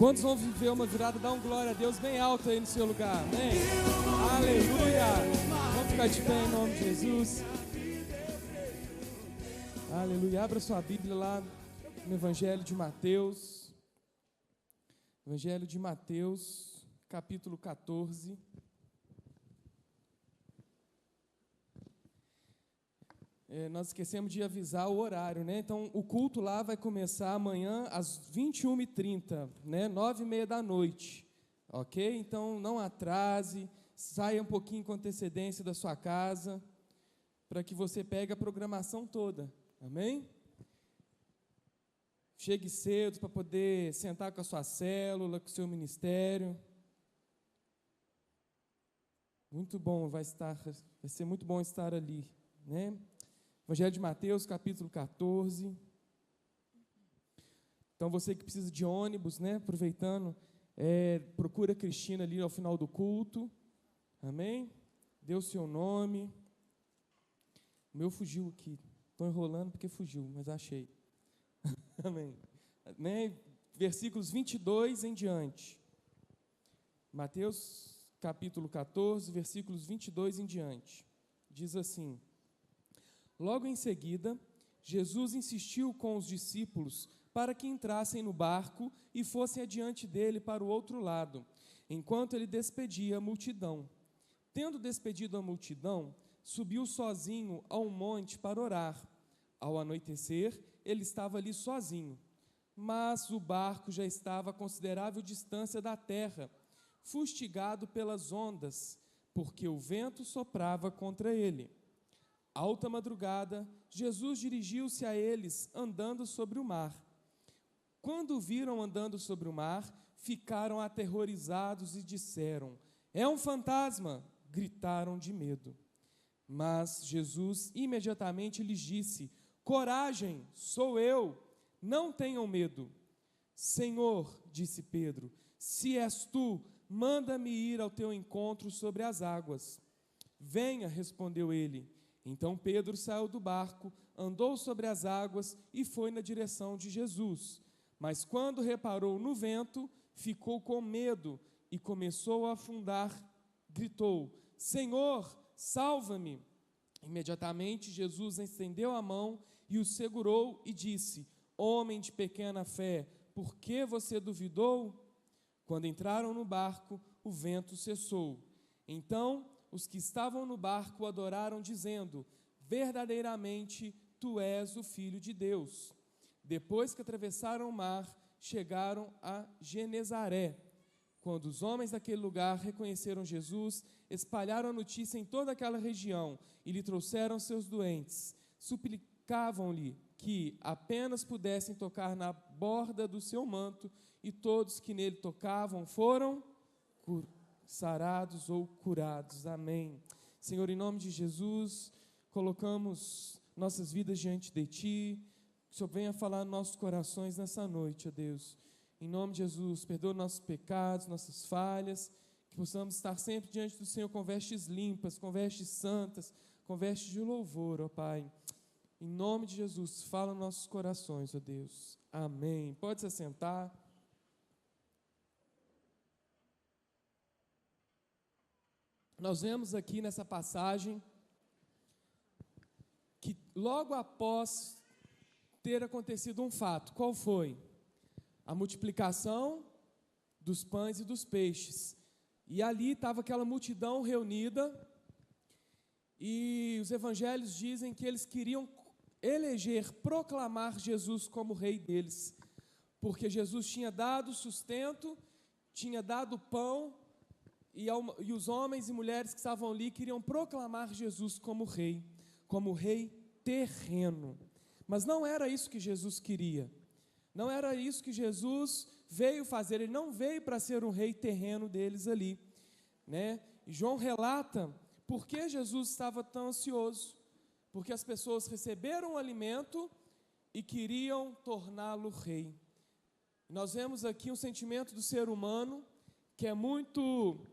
Quantos vão viver uma virada? Dá um glória a Deus bem alto aí no seu lugar, amém? Aleluia! Vamos ficar de pé em nome de Jesus. Aleluia! Abra sua Bíblia lá no Evangelho de Mateus. Evangelho de Mateus, capítulo 14. Nós esquecemos de avisar o horário, né? Então, o culto lá vai começar amanhã às 21h30, né? 9h30 da noite, ok? Então, não atrase, saia um pouquinho com antecedência da sua casa, para que você pegue a programação toda, amém? Chegue cedo para poder sentar com a sua célula, com o seu ministério. Muito bom, vai ser muito bom estar ali, né? Evangelho de Mateus, capítulo 14. Então, você que precisa de ônibus, né? Aproveitando, procura a Cristina ali ao final do culto. Amém? Dê o seu nome. O meu fugiu aqui. Estou enrolando porque fugiu, mas achei. Amém. Né? Versículos 22 em diante. Mateus, capítulo 14, versículos 22 em diante. Diz assim: Logo em seguida, Jesus insistiu com os discípulos para que entrassem no barco e fossem adiante dele para o outro lado, enquanto ele despedia a multidão. Tendo despedido a multidão, subiu sozinho ao monte para orar. Ao anoitecer, ele estava ali sozinho, mas o barco já estava a considerável distância da terra, fustigado pelas ondas, porque o vento soprava contra ele. Alta madrugada, Jesus dirigiu-se a eles andando sobre o mar. Quando o viram andando sobre o mar, ficaram aterrorizados e disseram: "É um fantasma!" Gritaram de medo. Mas Jesus imediatamente lhes disse: "Coragem, sou eu, não tenham medo." "Senhor," disse Pedro, "se és tu, manda-me ir ao teu encontro sobre as águas." "Venha," respondeu ele. Então Pedro saiu do barco, andou sobre as águas e foi na direção de Jesus. Mas quando reparou no vento, ficou com medo e começou a afundar. Gritou: "Senhor, salva-me!" Imediatamente Jesus estendeu a mão e o segurou e disse: "Homem de pequena fé, por que você duvidou?" Quando entraram no barco, o vento cessou. Então os que estavam no barco o adoraram, dizendo: "Verdadeiramente, tu és o Filho de Deus." Depois que atravessaram o mar, chegaram a Genezaré. Quando os homens daquele lugar reconheceram Jesus, espalharam a notícia em toda aquela região e lhe trouxeram seus doentes. Suplicavam-lhe que apenas pudessem tocar na borda do seu manto, e todos que nele tocavam foram sarados ou curados. Amém. Senhor, em nome de Jesus, colocamos nossas vidas diante de Ti. Que o Senhor venha falar nos nossos corações nessa noite, ó Deus. Em nome de Jesus, perdoa nossos pecados, nossas falhas, que possamos estar sempre diante do Senhor com vestes limpas, com vestes santas, com vestes de louvor, ó Pai. Em nome de Jesus, fala nos nossos corações, ó Deus. Amém. Pode se assentar. Nós vemos aqui nessa passagem que logo após ter acontecido um fato, qual foi? A multiplicação dos pães e dos peixes. E ali estava aquela multidão reunida, e os evangelhos dizem que eles queriam proclamar Jesus como rei deles, porque Jesus tinha dado sustento, tinha dado pão, e os homens e mulheres que estavam ali queriam proclamar Jesus como rei terreno. Mas não era isso que Jesus queria. Não era isso que Jesus veio fazer. Ele não veio para ser um rei terreno deles ali, né? E João relata por que Jesus estava tão ansioso. Porque as pessoas receberam o alimento e queriam torná-lo rei. Nós vemos aqui um sentimento do ser humano que é muito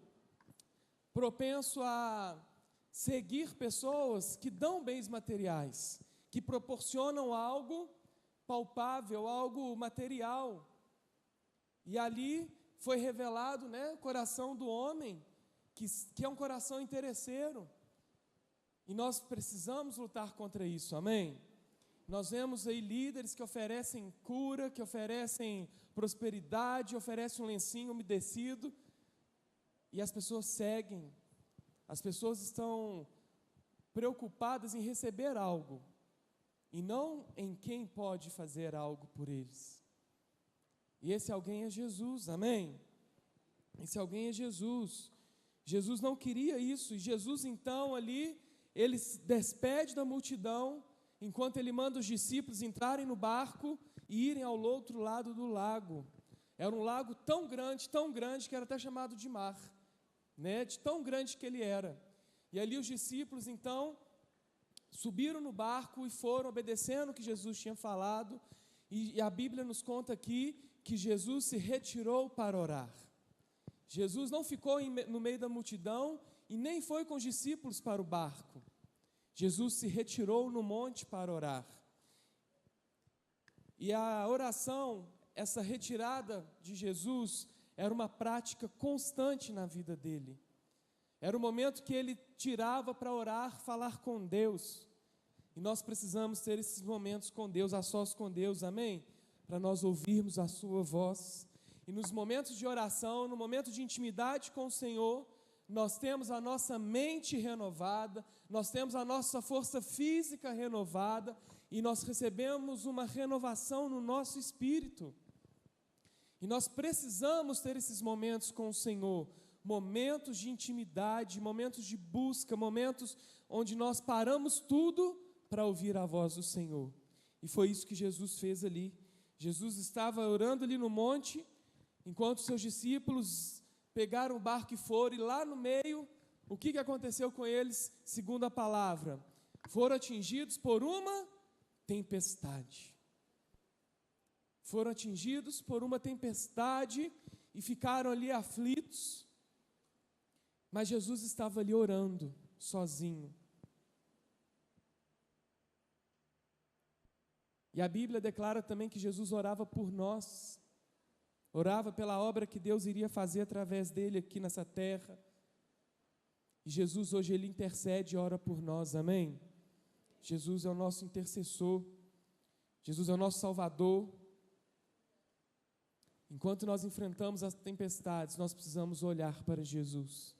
propenso a seguir pessoas que dão bens materiais, que proporcionam algo palpável, algo material. E ali foi revelado, né, o coração do homem, que é um coração interesseiro. E nós precisamos lutar contra isso, amém? Nós vemos aí líderes que oferecem cura, que oferecem prosperidade, oferecem um lencinho umedecido, e as pessoas seguem. As pessoas estão preocupadas em receber algo, e não em quem pode fazer algo por eles. E esse alguém é Jesus, amém? Esse alguém é Jesus. Jesus não queria isso, e Jesus então ali, ele se despede da multidão, enquanto ele manda os discípulos entrarem no barco e irem ao outro lado do lago. Era um lago tão grande, que era até chamado de mar, né? De tão grande que ele era. E ali os discípulos então subiram no barco e foram obedecendo o que Jesus tinha falado, e a Bíblia nos conta aqui que Jesus se retirou para orar. Jesus não ficou no meio da multidão e nem foi com os discípulos para o barco. Jesus se retirou no monte para orar. E a oração, essa retirada de Jesus, era uma prática constante na vida dele. Era o momento que ele tirava para orar, falar com Deus. E nós precisamos ter esses momentos com Deus, a sós com Deus, amém? Para nós ouvirmos a sua voz. E nos momentos de oração, no momento de intimidade com o Senhor, nós temos a nossa mente renovada, nós temos a nossa força física renovada, e nós recebemos uma renovação no nosso espírito. E nós precisamos ter esses momentos com o Senhor, momentos de intimidade, momentos de busca, momentos onde nós paramos tudo para ouvir a voz do Senhor. E foi isso que Jesus fez ali. Jesus estava orando ali no monte, enquanto seus discípulos pegaram o barco e foram, e lá no meio, o que aconteceu com eles, segundo a palavra? Foram atingidos por uma tempestade. Foram atingidos por uma tempestade e ficaram ali aflitos, mas Jesus estava ali orando, sozinho. E a Bíblia declara também que Jesus orava por nós, orava pela obra que Deus iria fazer através dele aqui nessa terra. E Jesus hoje, ele intercede e ora por nós, amém? Jesus é o nosso intercessor, Jesus é o nosso Salvador. Enquanto nós enfrentamos as tempestades, nós precisamos olhar para Jesus.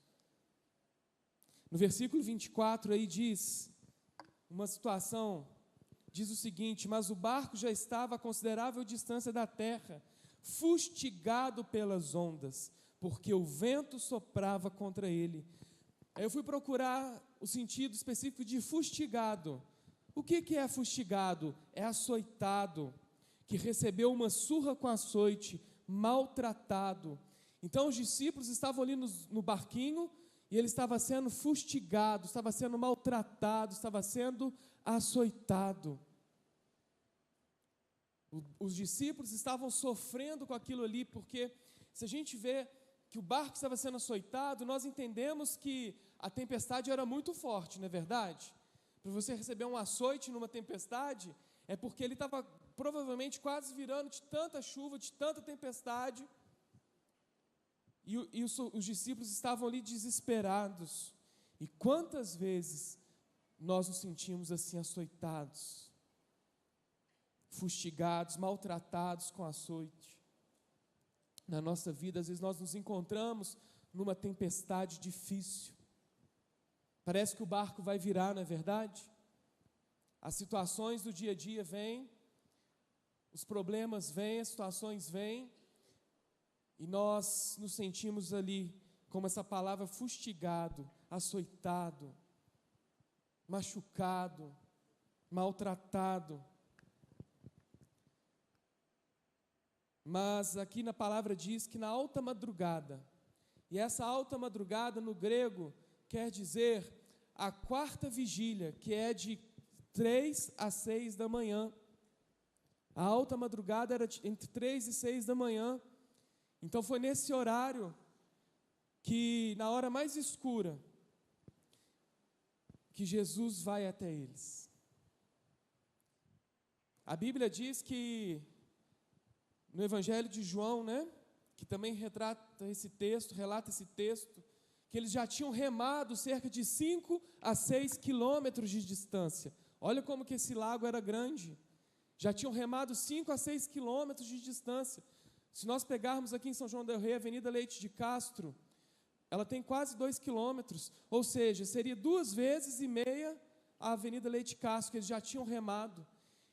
No versículo 24 aí diz, uma situação, diz o seguinte: mas o barco já estava a considerável distância da terra, fustigado pelas ondas, porque o vento soprava contra ele. Aí eu fui procurar o sentido específico de fustigado. O que é fustigado? É açoitado, que recebeu uma surra com açoite, maltratado. Então os discípulos estavam ali no barquinho, e ele estava sendo fustigado, estava sendo maltratado, estava sendo açoitado. Os discípulos estavam sofrendo com aquilo ali, porque se a gente vê que o barco estava sendo açoitado, nós entendemos que a tempestade era muito forte, não é verdade? Para você receber um açoite numa tempestade, é porque ele estava provavelmente quase virando de tanta chuva, de tanta tempestade, e os discípulos estavam ali desesperados. E quantas vezes nós nos sentimos assim açoitados, fustigados, maltratados com açoite? Na nossa vida, às vezes nós nos encontramos numa tempestade difícil. Parece que o barco vai virar, não é verdade? As situações do dia a dia vêm, os problemas vêm, as situações vêm, e nós nos sentimos ali, como essa palavra, fustigado, açoitado, machucado, maltratado. Mas aqui na palavra diz que na alta madrugada, e essa alta madrugada no grego quer dizer a quarta vigília, que é de 3 a 6 da manhã. A alta madrugada era entre 3 e 6 da manhã. Então foi nesse horário que, na hora mais escura, que Jesus vai até eles. A Bíblia diz que no Evangelho de João, né, que também relata esse texto, que eles já tinham remado cerca de 5 a 6 quilômetros de distância. Olha como que esse lago era grande. Já tinham remado 5 a 6 quilômetros de distância. Se nós pegarmos aqui em São João del Rei, a Avenida Leite de Castro, ela tem quase 2 quilômetros, ou seja, seria 2,5 vezes a Avenida Leite de Castro, que eles já tinham remado.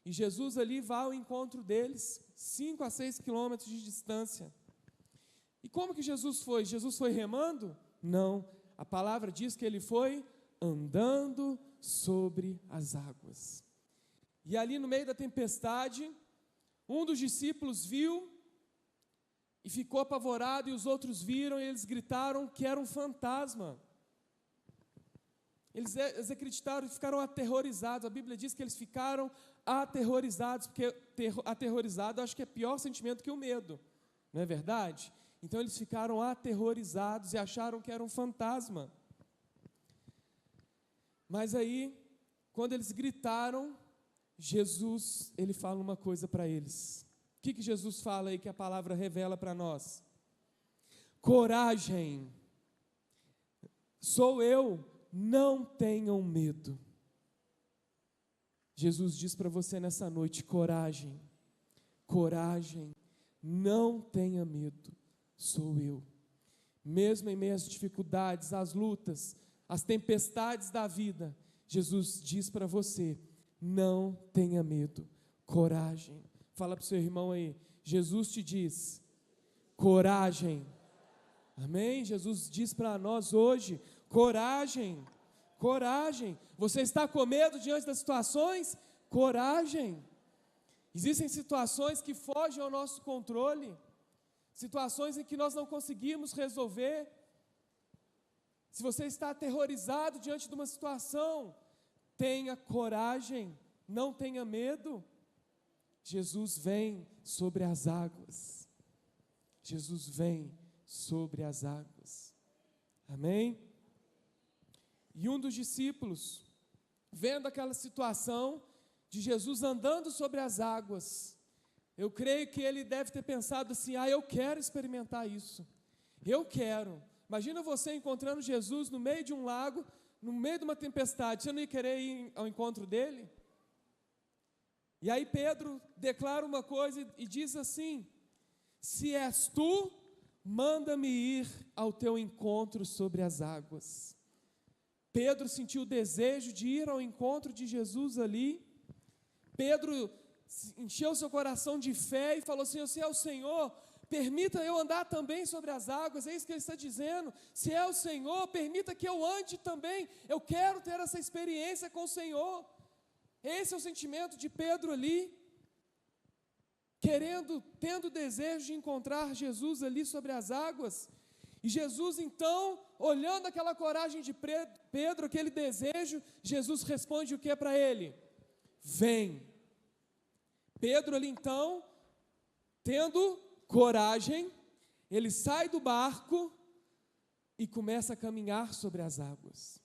E Jesus ali vai ao encontro deles, 5 a 6 quilômetros de distância. E como que Jesus foi? Jesus foi remando? Não, a palavra diz que ele foi andando sobre as águas. E ali no meio da tempestade, um dos discípulos viu e ficou apavorado, e os outros viram, e eles gritaram que era um fantasma. Eles acreditaram e ficaram aterrorizados. A Bíblia diz que eles ficaram aterrorizados, porque aterrorizado eu acho que é pior sentimento que o medo, não é verdade? Então eles ficaram aterrorizados e acharam que era um fantasma. Mas aí, quando eles gritaram, Jesus, ele fala uma coisa para eles. O que Jesus fala aí que a palavra revela para nós? Coragem, sou eu, não tenham medo. Jesus diz para você nessa noite, coragem, coragem, não tenha medo, sou eu. Mesmo em meio às dificuldades, às lutas, às tempestades da vida, Jesus diz para você, não tenha medo, coragem. Fala para o seu irmão aí, Jesus te diz, coragem. Amém? Jesus diz para nós hoje, coragem, coragem. Você está com medo diante das situações? Coragem. Existem situações que fogem ao nosso controle, situações em que nós não conseguimos resolver. Se você está aterrorizado diante de uma situação, tenha coragem, não tenha medo. Jesus vem sobre as águas. Jesus vem sobre as águas. Amém? E um dos discípulos, vendo aquela situação de Jesus andando sobre as águas, eu creio que ele deve ter pensado assim, eu quero experimentar isso, eu quero. Imagina você encontrando Jesus no meio de um lago, no meio de uma tempestade, você não ia querer ir ao encontro dele? E aí Pedro declara uma coisa e diz assim, se és tu, manda-me ir ao teu encontro sobre as águas. Pedro sentiu o desejo de ir ao encontro de Jesus ali. Pedro encheu seu coração de fé e falou assim, se é o Senhor, permita eu andar também sobre as águas. É isso que ele está dizendo, se é o Senhor, permita que eu ande também, eu quero ter essa experiência com o Senhor. Esse é o sentimento de Pedro ali, tendo desejo de encontrar Jesus ali sobre as águas. E Jesus então, olhando aquela coragem de Pedro, aquele desejo, Jesus responde o que para ele? Vem. Pedro ali então, tendo coragem, ele sai do barco e começa a caminhar sobre as águas.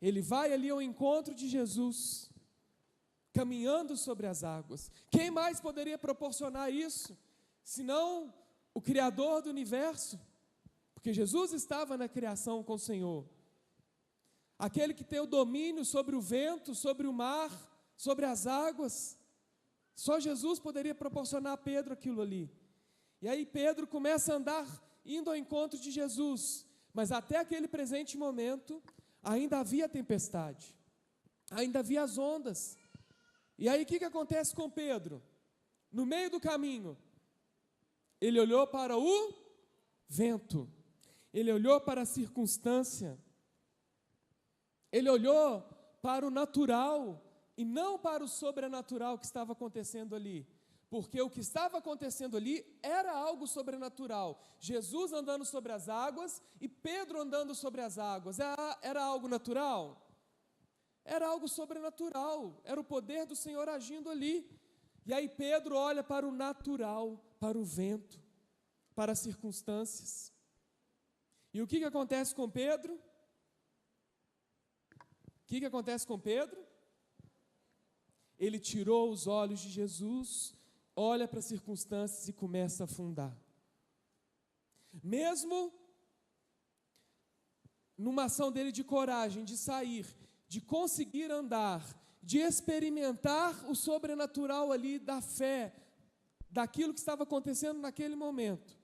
Ele vai ali ao encontro de Jesus, caminhando sobre as águas. Quem mais poderia proporcionar isso, senão o Criador do universo? Porque Jesus estava na criação com o Senhor. Aquele que tem o domínio sobre o vento, sobre o mar, sobre as águas. Só Jesus poderia proporcionar a Pedro aquilo ali. E aí Pedro começa a andar, indo ao encontro de Jesus. Mas até aquele presente momento, ainda havia tempestade, ainda havia as ondas. E aí o que acontece com Pedro? No meio do caminho, ele olhou para o vento, ele olhou para a circunstância, ele olhou para o natural e não para o sobrenatural que estava acontecendo ali. Porque o que estava acontecendo ali era algo sobrenatural. Jesus andando sobre as águas e Pedro andando sobre as águas. Era algo natural? Era algo sobrenatural. Era o poder do Senhor agindo ali. E aí Pedro olha para o natural, para o vento, para as circunstâncias. E o que acontece com Pedro? O que acontece com Pedro? Ele tirou os olhos de Jesus olha para as circunstâncias e começa a afundar. Mesmo numa ação dele de coragem, de sair, de conseguir andar, de experimentar o sobrenatural ali da fé, daquilo que estava acontecendo naquele momento,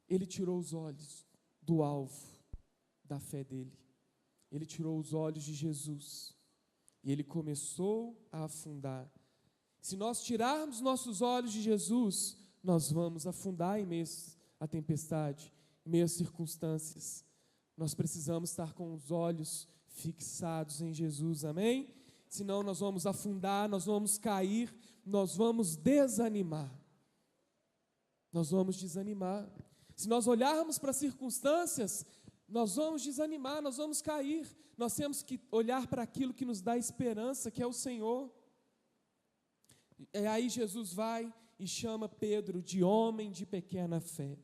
ele tirou os olhos do alvo da fé dele. Ele tirou os olhos de Jesus e ele começou a afundar. Se nós tirarmos nossos olhos de Jesus, nós vamos afundar em meio à tempestade, em meio às circunstâncias. Nós precisamos estar com os olhos fixados em Jesus, amém? Senão nós vamos afundar, nós vamos cair, nós vamos desanimar. Nós vamos desanimar. Se nós olharmos para as circunstâncias, nós vamos desanimar, nós vamos cair. Nós temos que olhar para aquilo que nos dá esperança, que é o Senhor. E aí Jesus vai e chama Pedro de homem de pequena fé.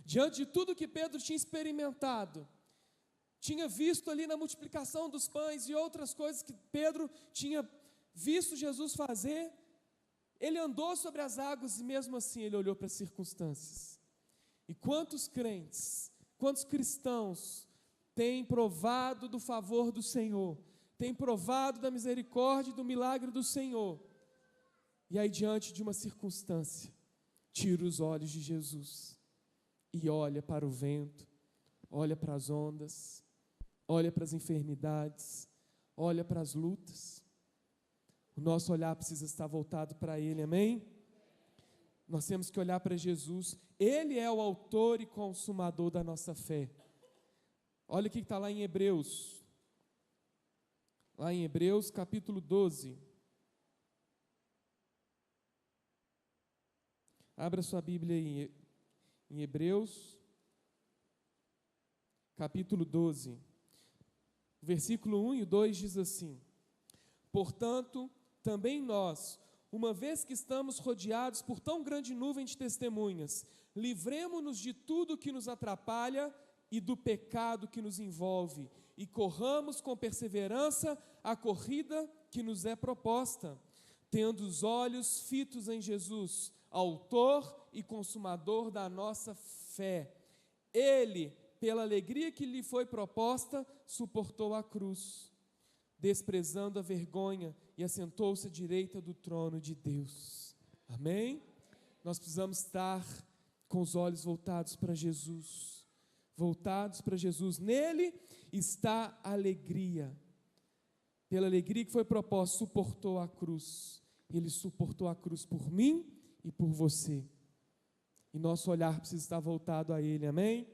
Diante de tudo que Pedro tinha experimentado, tinha visto ali na multiplicação dos pães e outras coisas que Pedro tinha visto Jesus fazer, ele andou sobre as águas e mesmo assim ele olhou para as circunstâncias. E quantos crentes, quantos cristãos têm provado do favor do Senhor, têm provado da misericórdia e do milagre do Senhor, e aí diante de uma circunstância, tira os olhos de Jesus e olha para o vento, olha para as ondas, olha para as enfermidades, olha para as lutas. O nosso olhar precisa estar voltado para Ele, amém? Nós temos que olhar para Jesus. Ele é o autor e consumador da nossa fé. Olha o que está lá em Hebreus. Lá em Hebreus, capítulo 12. Abra sua Bíblia aí, em Hebreus, capítulo 12. Versículo 1 e 2 diz assim: portanto, também nós, uma vez que estamos rodeados por tão grande nuvem de testemunhas, livremo-nos de tudo que nos atrapalha e do pecado que nos envolve, e corramos com perseverança a corrida que nos é proposta, tendo os olhos fitos em Jesus, autor e consumador da nossa fé. Ele, pela alegria que lhe foi proposta, suportou a cruz, desprezando a vergonha, e assentou-se à direita do trono de Deus. Amém? Nós precisamos estar com os olhos voltados para Jesus, voltados para Jesus. Nele está a alegria. Pela alegria que foi proposta, suportou a cruz. Ele suportou a cruz por mim e por você. E nosso olhar precisa estar voltado a Ele, amém?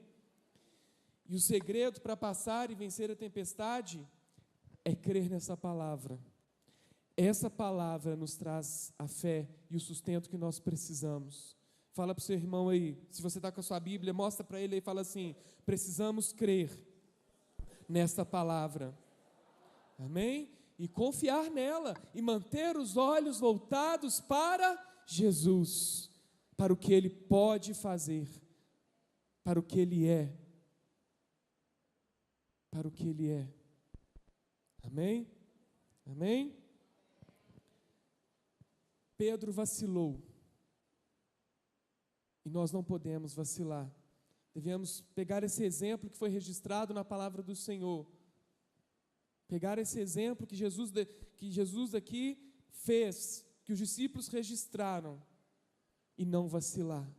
E o segredo para passar e vencer a tempestade é crer nessa palavra. Essa palavra nos traz a fé e o sustento que nós precisamos. Fala para o seu irmão aí, se você está com a sua Bíblia, mostra para ele e fala assim: precisamos crer nesta palavra, amém? E confiar nela, e manter os olhos voltados para Jesus, para o que Ele pode fazer, para o que Ele é, para o que Ele é, amém? Amém? Pedro vacilou, e nós não podemos vacilar. Devemos pegar esse exemplo que foi registrado na palavra do Senhor, pegar esse exemplo que Jesus aqui fez, que os discípulos registraram, e não vacilar,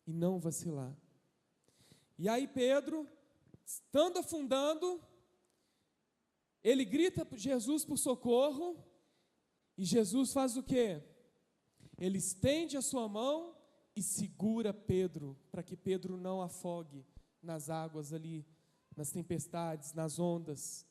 e não vacilar. E aí Pedro, estando afundando, ele grita para Jesus por socorro, e Jesus faz o quê? Ele estende a sua mão e segura Pedro, para que Pedro não afogue nas águas ali, nas tempestades, nas ondas.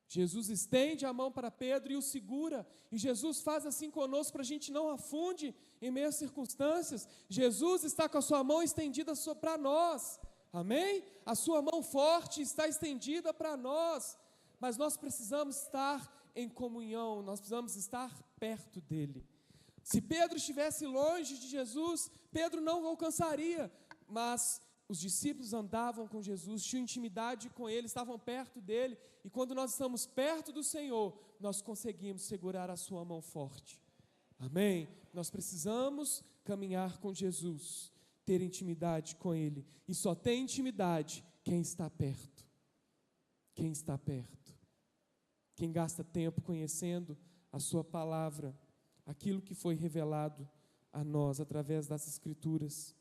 Jesus estende a mão para Pedro e o segura, e Jesus faz assim conosco para a gente não afunde em meio às circunstâncias. Jesus está com a sua mão estendida para nós, amém? A sua mão forte está estendida para nós, mas nós precisamos estar em comunhão, nós precisamos estar perto dele. Se Pedro estivesse longe de Jesus, Pedro não alcançaria, mas os discípulos andavam com Jesus, tinham intimidade com Ele, estavam perto dEle, e quando nós estamos perto do Senhor, nós conseguimos segurar a sua mão forte. Amém? Nós precisamos caminhar com Jesus, ter intimidade com Ele, e só tem intimidade quem está perto. Quem está perto. Quem gasta tempo conhecendo a sua palavra, aquilo que foi revelado a nós através das Escrituras.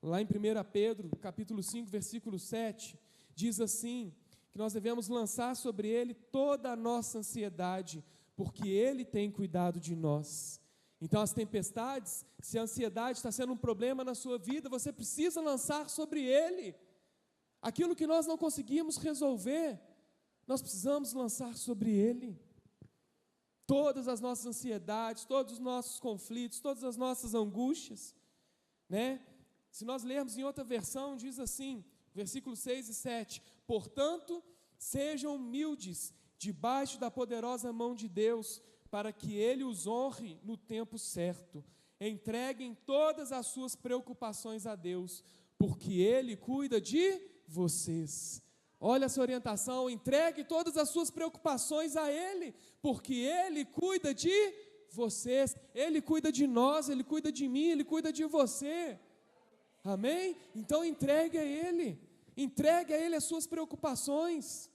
Lá em 1 Pedro, capítulo 5, versículo 7, diz assim, que nós devemos lançar sobre Ele toda a nossa ansiedade, porque Ele tem cuidado de nós. Então as tempestades, se a ansiedade está sendo um problema na sua vida, você precisa lançar sobre Ele. Aquilo que nós não conseguimos resolver, nós precisamos lançar sobre Ele. Todas as nossas ansiedades, todos os nossos conflitos, todas as nossas angústias, né? Se nós lermos em outra versão, diz assim, versículos 6 e 7, portanto, sejam humildes debaixo da poderosa mão de Deus, para que Ele os honre no tempo certo. Entreguem todas as suas preocupações a Deus, porque Ele cuida de vocês. Olha essa orientação, entregue todas as suas preocupações a Ele, porque Ele cuida de vocês, Ele cuida de nós, Ele cuida de mim, Ele cuida de você. Amém? Então entregue a Ele as suas preocupações.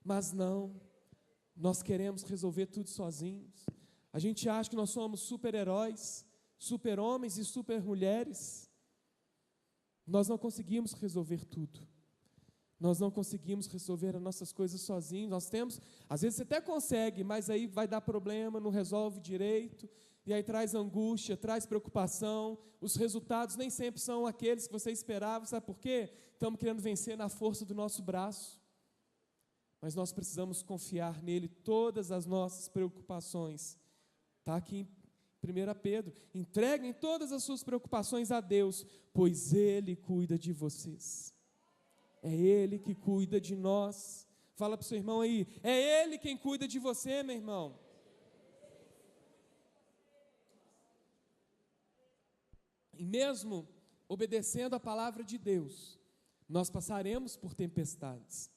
Mas não, nós queremos resolver tudo sozinhos. A gente acha que nós somos super-heróis, super-homens e super-mulheres. Nós não conseguimos resolver tudo. Nós não conseguimos resolver as nossas coisas sozinhos. Nós temos, às vezes você até consegue, mas aí vai dar problema, não resolve direito, e aí traz angústia, traz preocupação. Os resultados nem sempre são aqueles que você esperava. Sabe por quê? Estamos querendo vencer na força do nosso braço. Mas nós precisamos confiar nele todas as nossas preocupações. Está aqui em 1 Pedro, entreguem todas as suas preocupações a Deus, pois Ele cuida de vocês. É Ele que cuida de nós. Fala para o seu irmão aí, é Ele quem cuida de você, meu irmão. E mesmo obedecendo a palavra de Deus, nós passaremos por tempestades,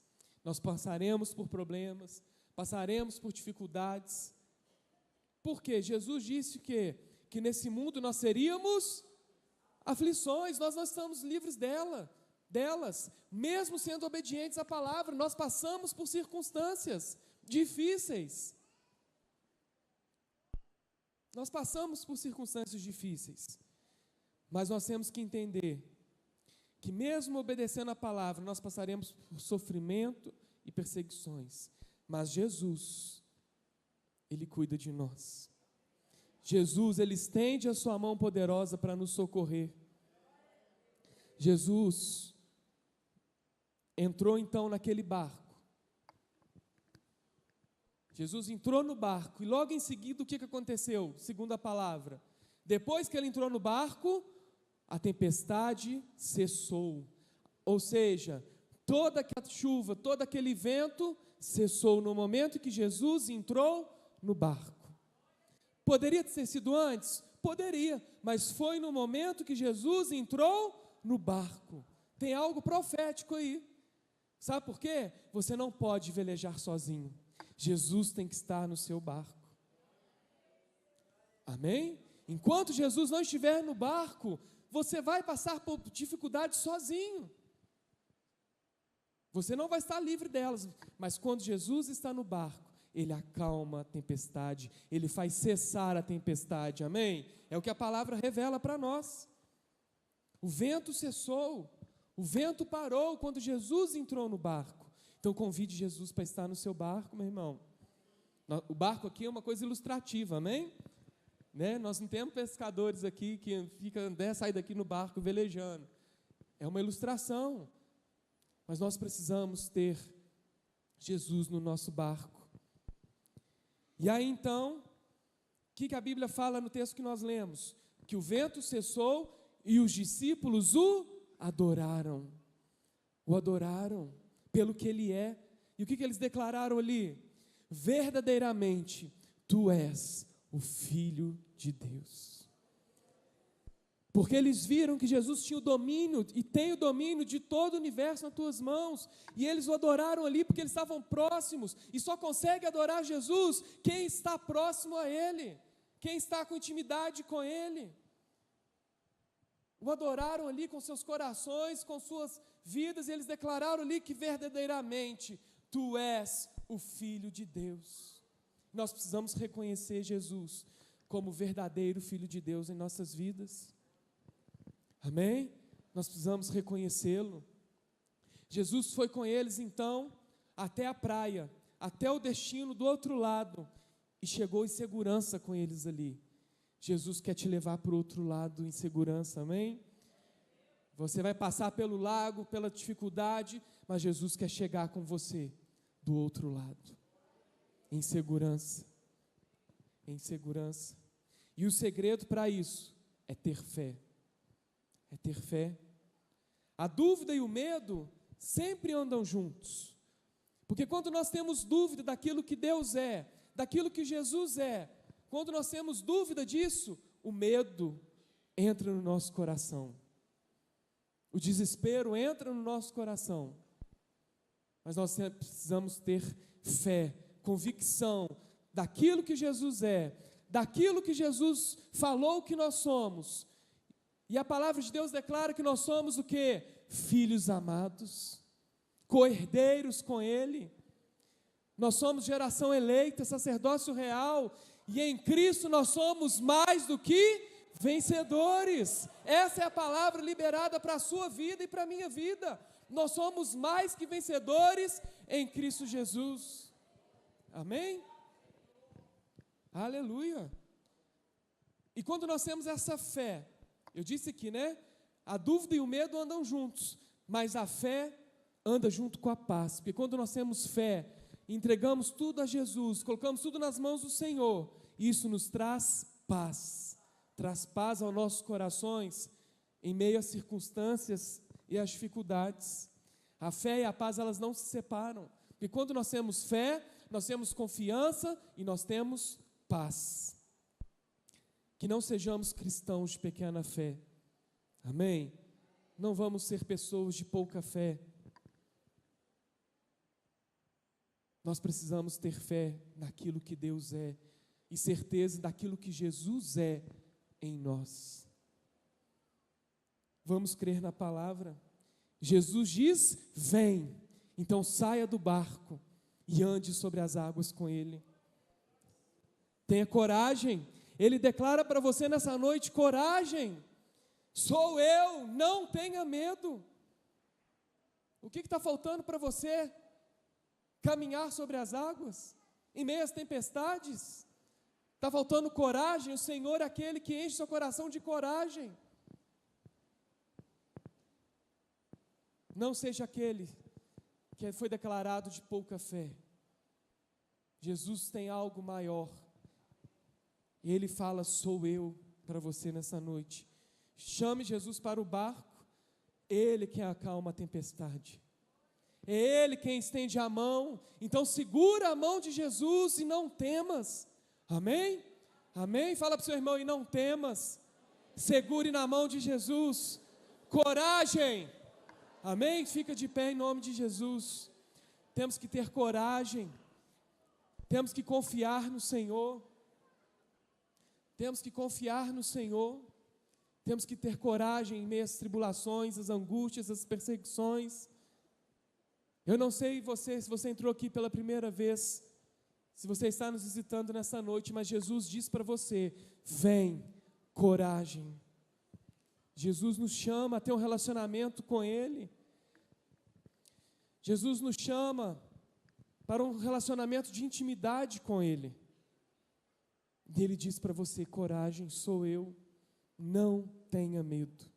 nós passaremos por problemas, passaremos por dificuldades. Porque Jesus disse que nesse mundo nós seríamos aflições, nós não estamos livres delas, mesmo sendo obedientes à palavra, nós passamos por circunstâncias difíceis. Nós passamos por circunstâncias difíceis, mas nós temos que entender que mesmo obedecendo a palavra, nós passaremos por sofrimento e perseguições, mas Jesus, Ele cuida de nós. Jesus, Ele estende a sua mão poderosa para nos socorrer. Jesus entrou então naquele barco. Jesus entrou no barco e logo em seguida o que aconteceu? Segundo a palavra, depois que Ele entrou no barco, a tempestade cessou. Ou seja, toda aquela chuva, todo aquele vento cessou no momento que Jesus entrou no barco. Poderia ter sido antes? Poderia, mas foi no momento que Jesus entrou no barco. Tem algo profético aí. Sabe por quê? Você não pode velejar sozinho. Jesus tem que estar no seu barco. Amém? Enquanto Jesus não estiver no barco, você vai passar por dificuldades sozinho. Você não vai estar livre delas, mas quando Jesus está no barco, Ele acalma a tempestade, Ele faz cessar a tempestade, amém? É o que a palavra revela para nós. O vento cessou, o vento parou quando Jesus entrou no barco. Então convide Jesus para estar no seu barco, meu irmão. O barco aqui é uma coisa ilustrativa, amém? Né? Nós não temos pescadores aqui que saem daqui no barco velejando. É uma ilustração. Mas nós precisamos ter Jesus no nosso barco. E aí então, o que a Bíblia fala no texto que nós lemos? Que o vento cessou e os discípulos o adoraram. O adoraram pelo que Ele é. E o que eles declararam ali? Verdadeiramente, Tu és o Filho de Deus. Porque eles viram que Jesus tinha o domínio e tem o domínio de todo o universo nas tuas mãos. E eles o adoraram ali porque eles estavam próximos. E só consegue adorar Jesus quem está próximo a Ele, quem está com intimidade com Ele. O adoraram ali com seus corações, com suas vidas, e eles declararam ali que verdadeiramente Tu és o Filho de Deus. Nós precisamos reconhecer Jesus como o verdadeiro Filho de Deus em nossas vidas. Amém? Nós precisamos reconhecê-lo. Jesus foi com eles então até a praia, até o destino do outro lado, e chegou em segurança com eles ali. Jesus quer te levar para o outro lado em segurança, amém? Você vai passar pelo lago, pela dificuldade, mas Jesus quer chegar com você do outro lado, em segurança, em segurança. E o segredo para isso é ter fé. É ter fé. A dúvida e o medo sempre andam juntos. Porque quando nós temos dúvida daquilo que Deus é, daquilo que Jesus é, quando nós temos dúvida disso, o medo entra no nosso coração. O desespero entra no nosso coração. Mas nós precisamos ter fé, convicção daquilo que Jesus é, daquilo que Jesus falou que nós somos. E a palavra de Deus declara que nós somos o quê? Filhos amados, co-herdeiros com Ele. Nós somos geração eleita, sacerdócio real, e em Cristo nós somos mais do que vencedores. Essa é a palavra liberada para a sua vida e para a minha vida. Nós somos mais que vencedores em Cristo Jesus. Amém? Aleluia. E quando nós temos essa fé, eu disse aqui, né? A dúvida e o medo andam juntos, mas a fé anda junto com a paz. Porque quando nós temos fé, entregamos tudo a Jesus, colocamos tudo nas mãos do Senhor, isso nos traz paz aos nossos corações, em meio às circunstâncias e às dificuldades. A fé e a paz, elas não se separam, porque quando nós temos fé, nós temos confiança e nós temos paz. Que não sejamos cristãos de pequena fé, amém? Não vamos ser pessoas de pouca fé. Nós precisamos ter fé naquilo que Deus é e certeza daquilo que Jesus é em nós. Vamos crer na palavra. Jesus diz: vem, então saia do barco e ande sobre as águas com Ele. Tenha coragem. Ele declara para você nessa noite: coragem, sou eu, não tenha medo. O que está faltando para você? Caminhar sobre as águas, em meio às tempestades? Está faltando coragem? O Senhor é aquele que enche seu coração de coragem. Não seja aquele que foi declarado de pouca fé. Jesus tem algo maior. E Ele fala: sou eu, para você nessa noite. Chame Jesus para o barco. Ele quem acalma a tempestade. É Ele quem estende a mão. Então segura a mão de Jesus e não temas. Amém? Amém? Fala para o seu irmão: e não temas. Segure na mão de Jesus. Coragem. Amém? Fica de pé em nome de Jesus. Temos que ter coragem. Temos que confiar no Senhor. Temos que confiar no Senhor. Temos que ter coragem em meio às tribulações, às angústias, às perseguições. Eu não sei se você entrou aqui pela primeira vez, se você está nos visitando nessa noite, mas Jesus diz para você: vem, coragem. Jesus nos chama a ter um relacionamento com Ele. Jesus nos chama para um relacionamento de intimidade com Ele. E Ele diz para você: coragem, sou eu, não tenha medo.